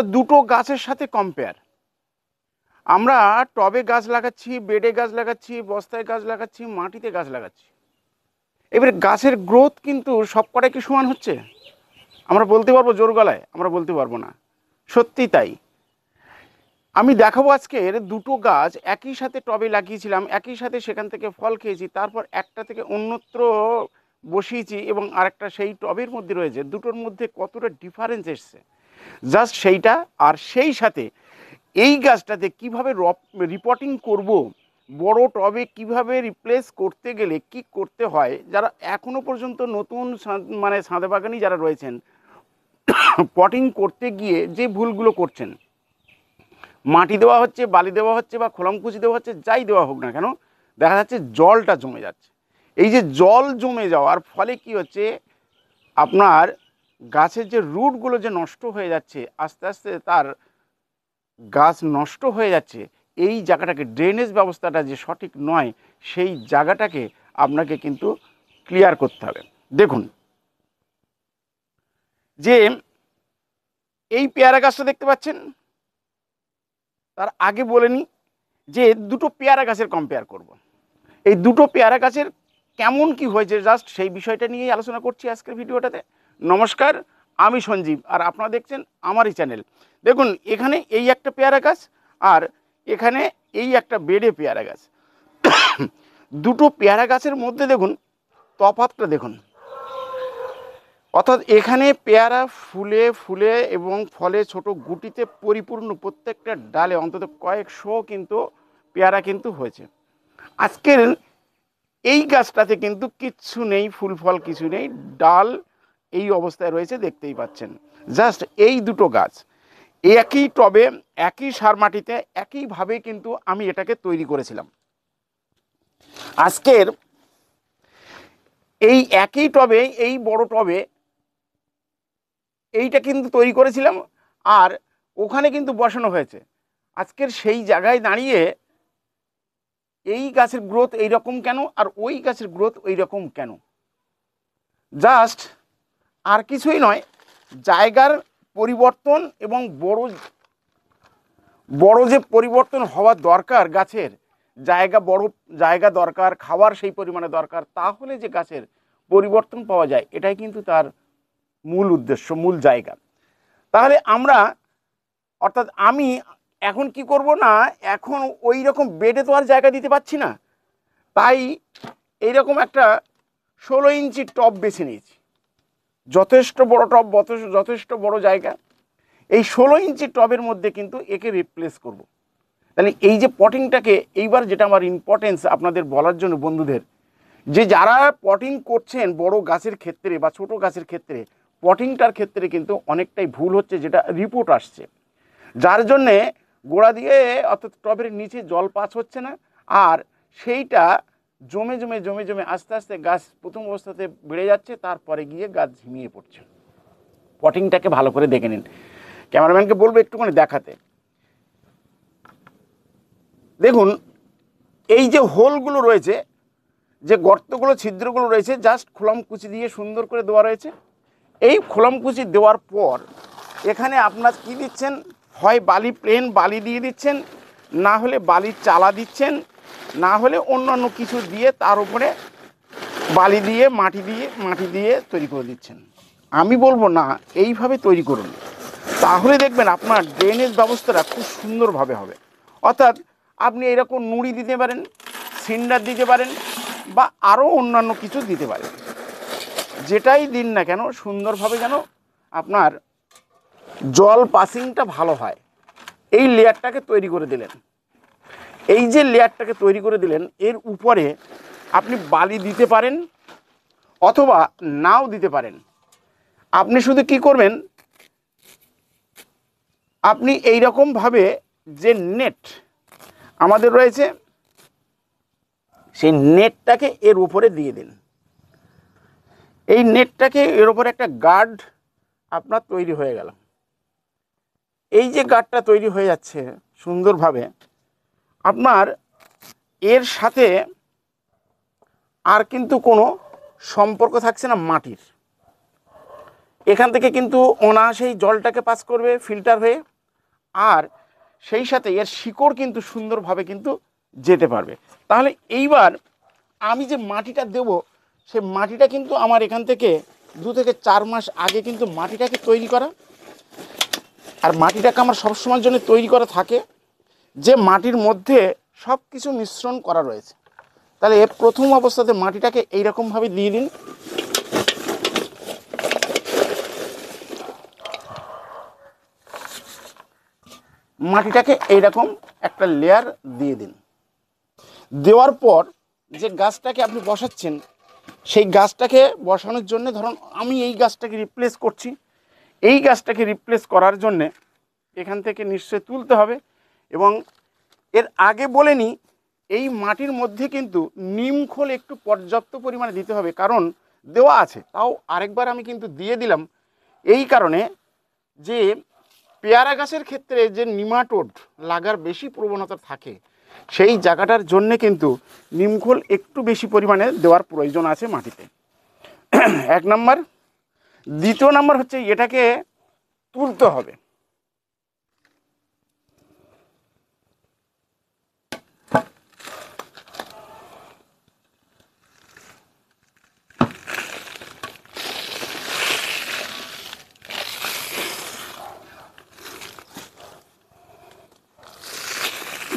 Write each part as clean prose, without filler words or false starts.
অর্থাৎ দুটো গাছের সাথে কম্পেয়ার। আমরা টবে গাছ লাগাচ্ছি, বেডে গাছ লাগাচ্ছি, বস্তায় গাছ লাগাচ্ছি, মাটিতে গাছ লাগাচ্ছি। এবারে গাছের গ্রোথ কিন্তু সব কটাই কি সমান হচ্ছে? আমরা বলতে পারবো জোর গলায়? আমরা বলতে পারবো না। সত্যি তাই। আমি দেখাবো আজকের দুটো গাছ একই সাথে টবে লাগিয়েছিলাম, একই সাথে সেখান থেকে ফল খেয়েছি, তারপর একটা থেকে অন্যত্র বসিয়েছি এবং আরেকটা সেই টবের মধ্যে রয়েছে, দুটোর মধ্যে কতটা ডিফারেন্স এসছে জাস্ট সেইটা। আর সেই সাথে এই গাছটাতে কীভাবে রিপোর্টিং করব, বড় টবে কিভাবে রিপ্লেস করতে গেলে কি করতে হয়, যারা এখনও পর্যন্ত নতুন মানে ছাদে বাগানি যারা রয়েছেন, পটিং করতে গিয়ে যে ভুলগুলো করছেন, মাটি দেওয়া হচ্ছে, বালি দেওয়া হচ্ছে বা খোলামকুচি দেওয়া হচ্ছে, যাই দেওয়া হোক না কেন, দেখা যাচ্ছে জলটা জমে যাচ্ছে। এই যে জল জমে যাওয়ার ফলে কি হচ্ছে, আপনার গাছের যে রুটগুলো যে নষ্ট হয়ে যাচ্ছে, আস্তে আস্তে তার গাছ নষ্ট হয়ে যাচ্ছে। এই জায়গাটাকে, ড্রেনেজ ব্যবস্থাটা যে সঠিক নয়, সেই জায়গাটাকে আপনাকে কিন্তু ক্লিয়ার করতে হবে। দেখুন, যে এই পেয়ারা গাছটা দেখতে পাচ্ছেন, তার আগে বলে নিই যে দুটো পেয়ারা গাছের কম্পেয়ার করব। এই দুটো পেয়ারা গাছের কেমন কি হয়েছে জাস্ট সেই বিষয়টা নিয়েই আলোচনা করছি আজকের ভিডিওটাতে। নমস্কার, আমি সঞ্জীব, আর আপনারা দেখছেন আমারই চ্যানেল। দেখুন, এখানে এই একটা পেয়ারা গাছ আর এখানে এই একটা বেডে পেয়ারা গাছ। দুটো পেয়ারা গাছের মধ্যে দেখুন তফাৎটা দেখুন। অর্থাৎ এখানে পেয়ারা ফুলে ফুলে এবং ফলে ছোট গুটিতে পরিপূর্ণ, প্রত্যেকটা ডালে অন্তত কয়েকশো কিন্তু পেয়ারা কিন্তু হয়েছে। আজকের এই গাছটাতে কিন্তু কিচ্ছু নেই, ফুল ফল কিছু নেই, ডাল এই অবস্থায় রয়েছে, দেখতেই পাচ্ছেন। জাস্ট এই দুটো গাছ একই টবে, একই সার মাটিতে, একইভাবে কিন্তু আমি এটাকে তৈরি করেছিলাম। আজকের এই একই টবে, এই বড় টবে এইটা কিন্তু তৈরি করেছিলাম, আর ওখানে কিন্তু বসানো হয়েছে। আজকের সেই জায়গায় দাঁড়িয়ে এই গাছের গ্রোথ এইরকম কেন, আর ওই গাছের গ্রোথ ওই রকম কেন? জাস্ট আর কিছুই নয়, জায়গার পরিবর্তন এবং বড় বড় যে পরিবর্তন হওয়ার দরকার, গাছের জায়গা, বড় জায়গা দরকার, খাওয়ার সেই পরিমাণে দরকার, তাহলে যে গাছের পরিবর্তন পাওয়া যায়, এটাই কিন্তু তার মূল উদ্দেশ্য, মূল জায়গা। তাহলে আমরা, অর্থাৎ আমি এখন কি করব না, এখন ওই রকম বেডে তো আর জায়গা দিতে পারছি না, তাই এইরকম একটা 16 ইঞ্চি টব বেছে নিয়েছি। যথেষ্ট বড় টব, যথেষ্ট বড় জায়গা। এই 16 ইঞ্চি টবের মধ্যে কিন্তু একে রিপ্লেস করব। তাহলে এই যে পটিংটাকে, এইবার যেটা আমার ইম্পর্টেন্স আপনাদের বলার জন্য বন্ধুদের, যে যারা পটিং করছেন বড় গাছের ক্ষেত্রে বা ছোট গাছের ক্ষেত্রে, পটিংটার ক্ষেত্রে কিন্তু অনেকটাই ভুল হচ্ছে, যেটা রিপোর্ট আসছে, যার জন্যে গোড়া দিয়ে অর্থাৎ টবের নিচে জল পাস হচ্ছে না, আর সেইটা জমে জমে জমে জমে আস্তে আস্তে গাছ প্রথম অবস্থাতে বেড়ে যাচ্ছে, তারপরে গিয়ে গাছ ঝিমিয়ে পড়ছে। পটিংটাকে ভালো করে দেখে নিন। ক্যামেরাম্যানকে বলবো একটুখানি দেখাতে। দেখুন, এই যে হোলগুলো রয়েছে, যে গর্তগুলো, ছিদ্রগুলো রয়েছে, জাস্ট খোলামকুচি দিয়ে সুন্দর করে দেওয়া রয়েছে। এই খোলামকুচি দেওয়ার পর এখানে আপনার কি দিচ্ছেন, হয় বালি, প্লেন বালি দিয়ে দিচ্ছেন, না হলে বালির চালা দিচ্ছেন, না হলে অন্যান্য কিছু দিয়ে তার উপরে বালি দিয়ে মাটি দিয়ে তৈরি করে দিচ্ছেন। আমি বলবো না, এইভাবে তৈরি করুন, তাহলে দেখবেন আপনার ড্রেনেজ ব্যবস্থাটা খুব সুন্দরভাবে হবে। অর্থাৎ আপনি এরকম নুড়ি দিতে পারেন, সিন্ডার দিতে পারেন, বা আরও অন্যান্য কিছু দিতে পারেন। যেটাই দিন না কেন, সুন্দরভাবে যেন আপনার জল পাসিংটা ভালো হয়। এই লেয়ারটাকে তৈরি করে দিলেন। এই যে লেয়ারটাকে তৈরি করে দিলেন, এর উপরে আপনি বালি দিতে পারেন অথবা নাও দিতে পারেন। আপনি শুধু কি করবেন, আপনি এই রকমভাবে যে নেট আমাদের রয়েছে, সেই নেটটাকে এর উপরে দিয়ে দিন। এই নেটটাকে এর উপরে একটা গার্ড আপনার তৈরি হয়ে গেল। এই যে গার্ডটা তৈরি হয়ে যাচ্ছে সুন্দরভাবে, আপনার এর সাথে আর কিন্তু কোনো সম্পর্ক থাকছে না মাটির। এখান থেকে কিন্তু অনায়াসেই জলটাকে পাস করবে ফিল্টার হয়ে, আর সেই সাথে এর শিকড় কিন্তু সুন্দরভাবে কিন্তু যেতে পারবে। তাহলে এইবার আমি যে মাটিটা দেব, সে মাটিটা কিন্তু আমার এখান থেকে 2 থেকে 4 মাস আগে কিন্তু মাটিটাকে তৈরি করা। আর মাটিটাকে আমার সবসময়ের জন্য তৈরি করা থাকে যে মাটির মধ্যে সব কিছু মিশ্রণ করা রয়েছে। তাহলে প্রথম অবস্থাতে মাটিটাকে এইরকমভাবে দিয়ে দিন। মাটিটাকে এইরকম একটা লেয়ার দিয়ে দিন। দেওয়ার পর যে গাছটাকে আপনি বসাচ্ছেন, সেই গাছটাকে বসানোর জন্য ধরুন আমি এই গাছটাকে রিপ্লেস করছি। এই গাছটাকে রিপ্লেস করার জন্যে এখান থেকে নিশ্চয় তুলতে হবে। এবং এর আগে বলে নিই, এই মাটির মধ্যে কিন্তু নিম খোল একটু পর্যাপ্ত পরিমাণে দিতে হবে, কারণ দেওয়া আছে, তাও আরেকবার আমি কিন্তু দিয়ে দিলাম এই কারণে যে পেয়ারা গাছের ক্ষেত্রে যে নিমাটোড লাগার বেশি প্রবণতা থাকে, সেই জায়গাটার জন্যে কিন্তু নিমখোল একটু বেশি পরিমাণে দেওয়ার প্রয়োজন আছে মাটিতে। 1 নম্বর। দ্বিতীয় নম্বর হচ্ছে এটাকে তুলতে হবে।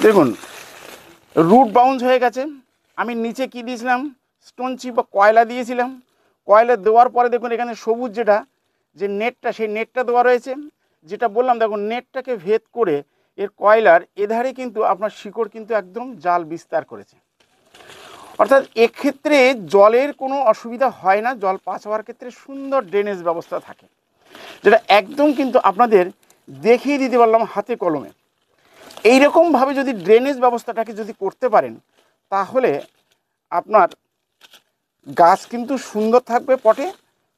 দেখুন রুট বাউন্স হয়ে গেছে। আমি নিচে কি দিয়েছিলাম, স্টোন চিপ বা কয়লা দিয়েছিলাম। কয়লা দেওয়ার পরে দেখুন এখানে সবুজ যেটা যে নেটটা, সেই নেটটা দেওয়া রয়েছে। যেটা বললাম দেখুন নেটটাকে ভেদ করে এর কয়লার এধারে কিন্তু আপনার শিকড় কিন্তু একদম জাল বিস্তার করেছে। অর্থাৎ এক্ষেত্রে জলের কোনো অসুবিধা হয় না, জল পাস হওয়ার ক্ষেত্রে সুন্দর ড্রেনেজ ব্যবস্থা থাকে, যেটা একদম কিন্তু আপনাদের দেখিয়ে দিতে পারলাম হাতে কলমে। এইরকমভাবে যদি ড্রেনেজ ব্যবস্থাটাকে যদি করতে পারেন, তাহলে আপনার গাছ কিন্তু সুন্দর থাকবে, পটে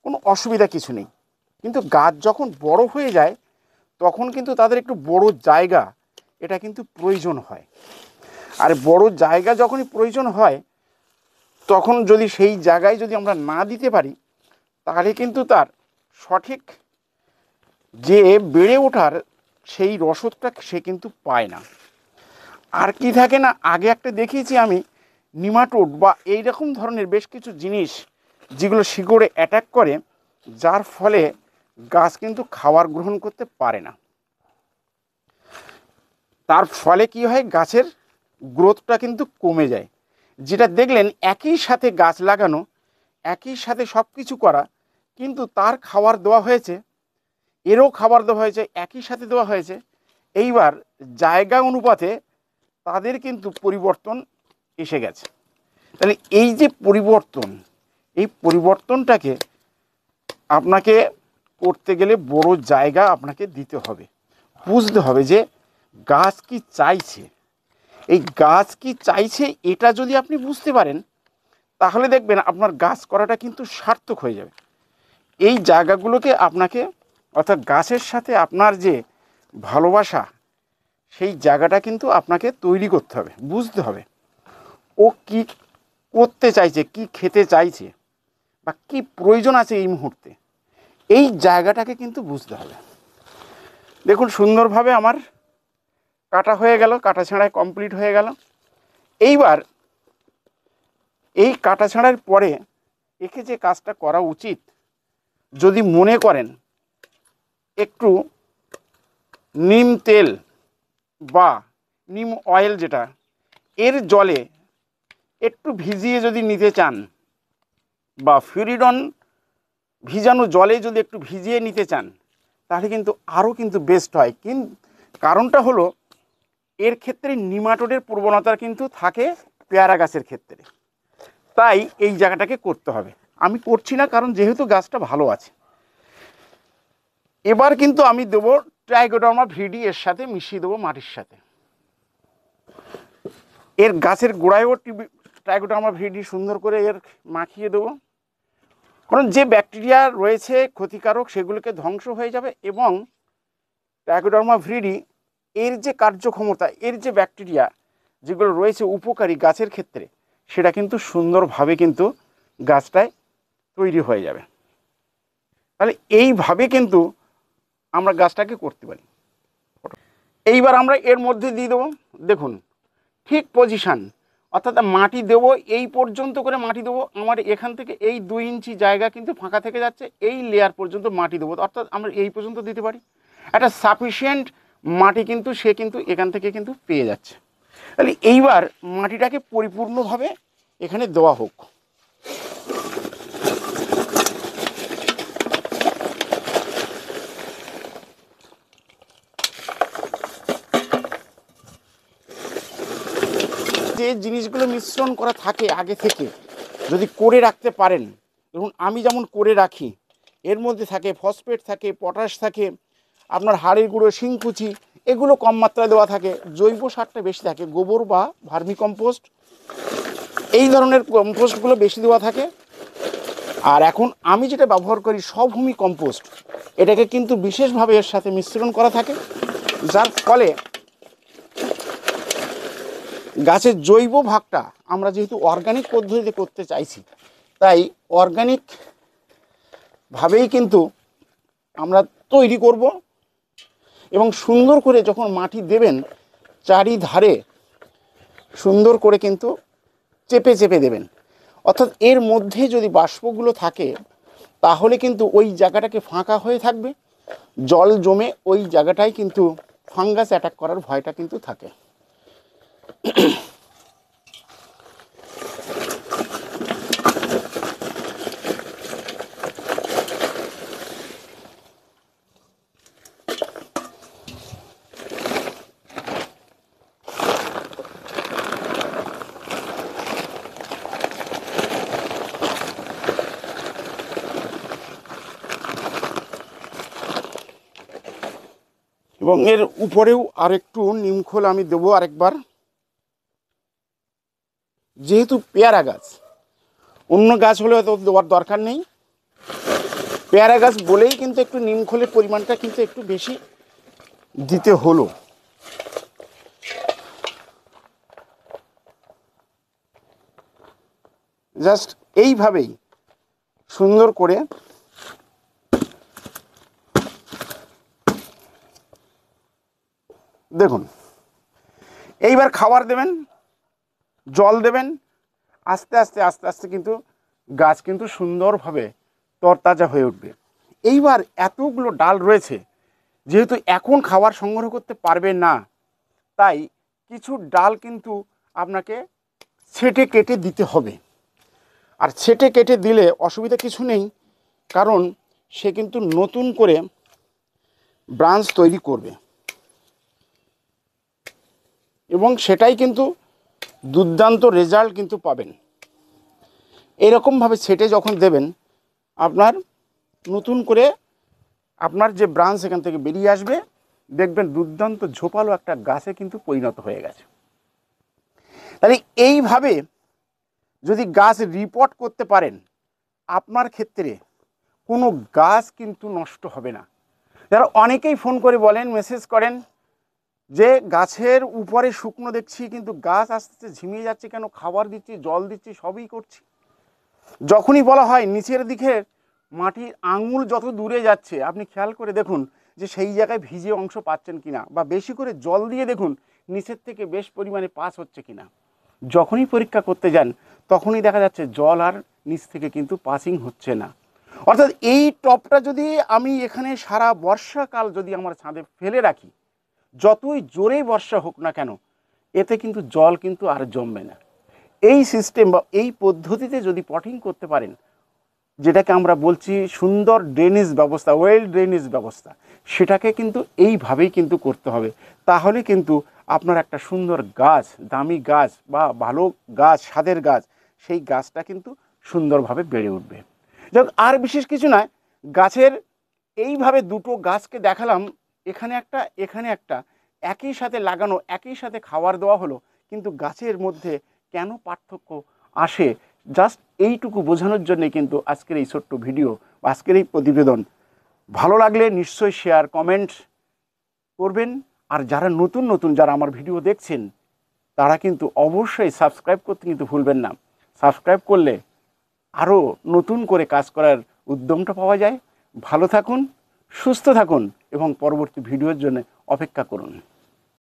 কোনো অসুবিধা কিছু নেই। কিন্তু গাছ যখন বড় হয়ে যায় তখন কিন্তু তাদের একটু বড় জায়গা এটা কিন্তু প্রয়োজন হয়। আর বড় জায়গা যখনই প্রয়োজন হয় তখন যদি সেই জায়গায় যদি আমরা না দিতে পারি, তাহলে কিন্তু তার সঠিক যে বেড়ে ওঠার সেই রসদটা সে কিন্তু পায় না। আর কি থাকে না, আগে একটা দেখিয়েছি আমি, নিমাটোড বা এই রকম ধরনের বেশ কিছু জিনিস যেগুলো শিকড়ে অ্যাটাক করে, যার ফলে গাছ কিন্তু খাবার গ্রহণ করতে পারে না। তার ফলে কি হয়, গাছের গ্রোথটা কিন্তু কমে যায়। যেটা দেখলেন একই সাথে গাছ লাগানো, একই সাথে সব কিছু করা, কিন্তু তার খাবার দেওয়া হয়েছে, এরও খাবার দেওয়া হয়েছে, একই সাথে দেওয়া হয়েছে। এইবার জায়গা অনুপাতে তাদের কিন্তু পরিবর্তন এসে গেছে। তাহলে এই যে পরিবর্তন, এই পরিবর্তনটাকে আপনাকে করতে গেলে বড় জায়গা আপনাকে দিতে হবে। বুঝতে হবে যে গাছ কি চাইছে, এই গাছ কি চাইছে এটা যদি আপনি বুঝতে পারেন, তাহলে দেখবেন আপনার গাছ করাটা কিন্তু সার্থক হয়ে যাবে। এই জায়গাগুলোকে আপনাকে, অর্থাৎ গাছের সাথে আপনার যে ভালোবাসা, সেই জায়গাটা কিন্তু আপনাকে তৈরি করতে হবে, বুঝতে হবে ও কি করতে চাইছে, কি খেতে চাইছে, বা কি প্রয়োজন আছে এই মুহূর্তে, এই জায়গাটাকে কিন্তু বুঝতে হবে। দেখুন সুন্দরভাবে আমার কাটা হয়ে গেল, কাটা ছাঁড়াই কমপ্লিট হয়ে গেল। এইবার এই কাটা ছাঁড়ার পরে একে যে কাজটা করা উচিত, যদি মনে করেন একটু নিম তেল বা নিম অয়েল যেটা, এর জলে একটু ভিজিয়ে যদি নিতে চান, বা ফিউরিডন ভিজানো জলে যদি একটু ভিজিয়ে নিতে চান, তাহলে কিন্তু আরও কিন্তু বেস্ট হয়। কিন্তু কারণটা হলো এর ক্ষেত্রে নিমাটোডের প্রবণতা কিন্তু থাকে পেয়ারা গাছের ক্ষেত্রে, তাই এই জায়গাটাকে করতে হবে। আমি করছি না কারণ যেহেতু গাছটা ভালো আছে। এবার কিন্তু আমি দেবো ট্রাইকোডার্মা ভিডি, এর সাথে মিশিয়ে দেবো মাটির সাথে। এর গাছের গোড়ায়ও ট্রাইকোডার্মা ভিডি সুন্দর করে এর মাখিয়ে দেবো, কারণ যে ব্যাকটেরিয়া রয়েছে ক্ষতিকারক সেগুলোকে ধ্বংস হয়ে যাবে। এবং ট্রাইকোডার্মা ভিডি এর যে কার্যক্ষমতা, এর যে ব্যাকটেরিয়া যেগুলো রয়েছে উপকারী গাছের ক্ষেত্রে, সেটা কিন্তু সুন্দরভাবে কিন্তু গাছটায় তৈরি হয়ে যাবে। তাহলে এইভাবে কিন্তু আমরা গাছটাকে করতে পারি। এইবার আমরা এর মধ্যে দিয়ে দেবো, দেখুন ঠিক পজিশান, অর্থাৎ মাটি দেবো এই পর্যন্ত করে মাটি দেবো। আমার এখান থেকে এই 2 ইঞ্চি জায়গা কিন্তু ফাঁকা থেকে যাচ্ছে, এই লেয়ার পর্যন্ত মাটি দেবো, অর্থাৎ আমরা এই পর্যন্ত দিতে পারি। একটা সাফিসিয়েন্ট মাটি কিন্তু সে কিন্তু এখান থেকে কিন্তু পেয়ে যাচ্ছে। তাহলে এইবার মাটিটাকে পরিপূর্ণভাবে এখানে দেওয়া হোক। যে জিনিসগুলো মিশ্রণ করা থাকে আগে থেকে যদি করে রাখতে পারেন, দেখুন আমি যেমন করে রাখি, এর মধ্যে থাকে ফসফেট থাকে, পটাশ থাকে, আপনার হাড়ের গুঁড়ো, শিংকুচি, এগুলো কম মাত্রায় দেওয়া থাকে, জৈব সারটা বেশি থাকে, গোবর বা ভার্মি কম্পোস্ট এই ধরনের কম্পোস্টগুলো বেশি দেওয়া থাকে। আর এখন আমি যেটা ব্যবহার করি স্বভূমি কম্পোস্ট, এটাকে কিন্তু বিশেষভাবে এর সাথে মিশ্রণ করা থাকে, যার ফলে গাছের জৈব ভাগটা আমরা যেহেতু অর্গানিক পদ্ধতিতে করতে চাইছি, তাই অর্গানিক ভাবেই কিন্তু আমরা তৈরি করব। এবং সুন্দর করে যখন মাটি দেবেন চারিধারে সুন্দর করে কিন্তু চেপে চেপে দেবেন, অর্থাৎ এর মধ্যে যদি বাষ্পগুলো থাকে তাহলে কিন্তু ওই জায়গাটাকে ফাঁকা হয়ে থাকবে, জল জমে ওই জায়গাটায় কিন্তু ফাঙ্গাস অ্যাটাক করার ভয়টা কিন্তু থাকে। এবং এর উপরেও আরেকটু নিমখোল আমি দেবো আরেকবার, যেহেতু পেয়ারা গাছ, অন্য গাছ হলে হয়তো দেওয়ার দরকার নেই, পেয়ারা গাছ বলেই কিন্তু একটু নিমখোলের পরিমাণটা কিন্তু একটু বেশি দিতে হলো। জাস্ট এইভাবেই সুন্দর করে দেখুন, এইবার খাবার দেবেন, জল দেবেন, আস্তে আস্তে আস্তে আস্তে কিন্তু গাছ কিন্তু সুন্দরভাবে তরতাজা হয়ে উঠবে। এইবার এতগুলো ডাল রয়েছে, যেহেতু এখন খাবার সংগ্রহ করতে পারবে না, তাই কিছু ডাল কিন্তু আপনাকে ছেটে কেটে দিতে হবে। আর ছেটে কেটে দিলে অসুবিধা কিছু নেই, কারণ সে কিন্তু নতুন করে ব্রাঞ্চ তৈরি করবে এবং সেটাই কিন্তু দুর্দান্ত রেজাল্ট কিন্তু পাবেন। এরকমভাবে ছেটে যখন দেবেন, আপনার নতুন করে আপনার যে ব্রাঞ্চ এখান থেকে বেরিয়ে আসবে, দেখবেন দুর্দান্ত ঝোপালো একটা গাছে কিন্তু পরিণত হয়ে গেছে। তাহলে এইভাবে যদি গাছ রিপোর্ট করতে পারেন, আপনার ক্ষেত্রে কোনো গাছ কিন্তু নষ্ট হবে না। যারা অনেকেই ফোন করে বলেন, মেসেজ করেন যে গাছের উপরে শুকনো দেখছি কিন্তু গাছ আস্তে আস্তে ঝিমিয়ে যাচ্ছে কেন, খাবার দিচ্ছি, জল দিচ্ছি, সবই করছি। যখনই বলা হয় নিচের দিকে মাটির আঙুল যত দূরে যাচ্ছে, আপনি খেয়াল করে দেখুন যে সেই জায়গায় ভিজে অংশ পাচ্ছেন কিনা, বা বেশি করে জল দিয়ে দেখুন নিচের থেকে বেশ পরিমাণে পাস হচ্ছে কিনা। যখনই পরীক্ষা করতে যান তখনই দেখা যাচ্ছে জল আর নিচ থেকে কিন্তু পাসিং হচ্ছে না। অর্থাৎ এই টপটা যদি আমি এখানে সারা বর্ষাকাল যদি আমার ছাদে ফেলে রাখি, যতই জোরেই বর্ষা হোক না কেন, এতে কিন্তু জল কিন্তু আর জমবে না। এই সিস্টেম বা এই পদ্ধতিতে যদি পটিং করতে পারেন, যেটাকে আমরা বলছি সুন্দর ড্রেনেজ ব্যবস্থা, ওয়েল ড্রেনেজ ব্যবস্থা, সেটাকে কিন্তু এইভাবেই কিন্তু করতে হবে। তাহলে কিন্তু আপনার একটা সুন্দর গাছ, দামি গাছ বা ভালো গাছ, স্বাদের গাছ, সেই গাছটা কিন্তু সুন্দরভাবে বেড়ে উঠবে। যাক, আর বিশেষ কিছু নয়, গাছের এইভাবে দুটো গাছকে দেখালাম, এখানে একটা এখানে একটা, একই সাথে লাগানো, একই সাথে খাবার দেওয়া হলো, কিন্তু গাছের মধ্যে কেন পার্থক্য আসে, জাস্ট এইটুকু বোঝানোর জন্যে কিন্তু আজকের এই ছোট্ট ভিডিও, আজকের এই প্রতিবেদন। ভালো লাগলে নিশ্চয়ই শেয়ার, কমেন্ট করবেন। আর যারা নতুন নতুন যারা আমার ভিডিও দেখছেন, তারা কিন্তু অবশ্যই সাবস্ক্রাইব করতে কিন্তু ভুলবেন না। সাবস্ক্রাইব করলে আরও নতুন করে কাজ করার উদ্যমটা পাওয়া যায়। ভালো থাকুন, সুস্থ থাকুন এবং পরবর্তী ভিডিওর জন্য অপেক্ষা করুন।